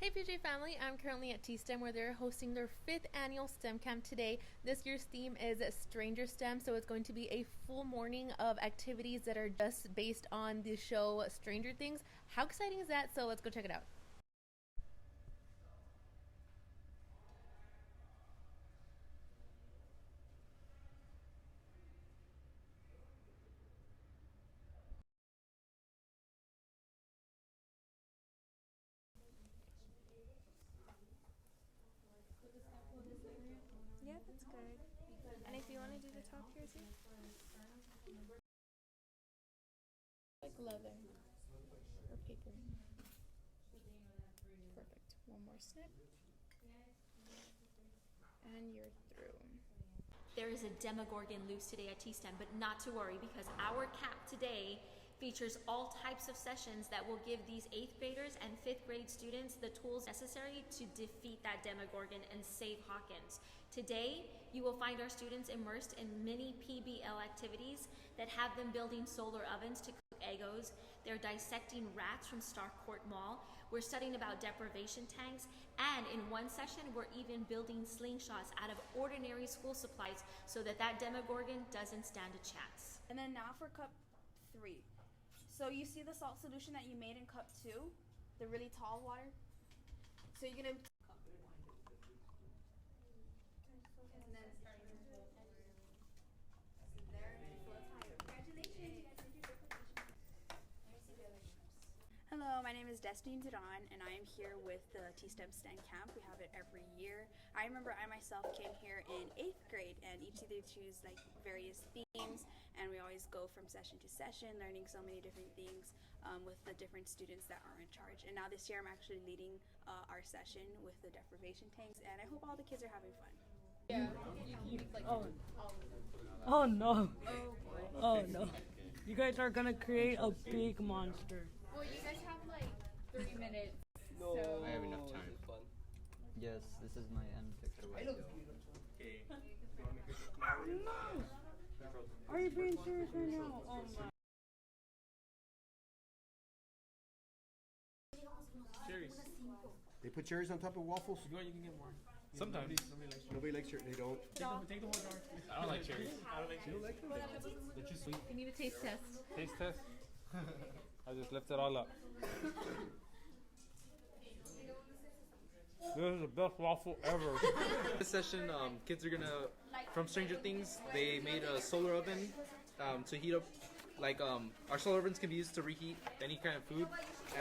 Hey PJ family, I'm currently at T-STEM where they're hosting their 5th annual STEM camp today. This year's theme is Stranger STEM, so it's going to be a full morning of activities that are just based on the show Stranger Things. How exciting is that? So let's go check it out. Yeah, that's good. And if you want to do the top here too? Like leather or paper. Perfect. One more snip. And you're through. There is a Demogorgon loose today at T-STEM, but not to worry because our camp today features all types of sessions that will give these 8th graders and 5th grade students the tools necessary to defeat that Demogorgon and save Hawkins. Today, you will find our students immersed in mini PBL activities that have them building solar ovens to cook Eggos. They're dissecting rats from Starcourt Mall. We're studying about deprivation tanks, and in one session, we're even building slingshots out of ordinary school supplies so that Demogorgon doesn't stand a chance. And then now for cup 3. So you see the salt solution that you made in cup 2? The really tall water? So you're gonna Hello, my name is Destiny Duran, and I am here with the T-STEM STEM Camp. We have it every year. I remember I myself came here in 8th grade, and each year they choose like various themes, and we always go from session to session, learning so many different things with the different students that are in charge. And now this year I'm actually leading our session with the deprivation tanks, and I hope all the kids are having fun. Yeah. Oh no. Oh no. You guys are gonna create a big monster. Well, you guys have like 3 minutes. No. So I have enough time. Yes, this is my end picture right now. No. Are you being serious right now? Oh my. Cherries. They put cherries on top of waffles? If you want, you can get more. Sometimes. Nobody likes cherries. They don't. Take the whole jar. I don't like cherries. I don't like cherries. You don't like them? They're too sweet. We need a taste test. Taste test. I just left it all up. This is the best waffle ever. This session, kids are gonna, from Stranger Things, they made a solar oven to heat up, like our solar ovens can be used to reheat any kind of food,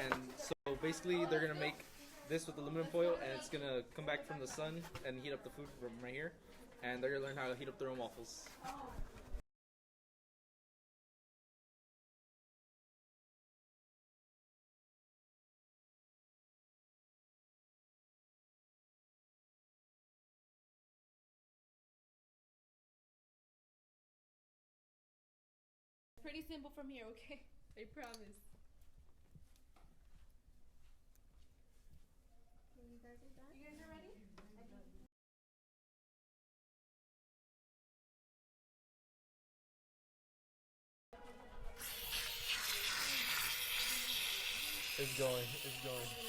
and so basically they're gonna make this with aluminum foil, and it's gonna come back from the sun and heat up the food from right here, and they're gonna learn how to heat up their own waffles. pretty simple from here, okay? I promise. You guys are done? You guys are ready? It's going. It's going.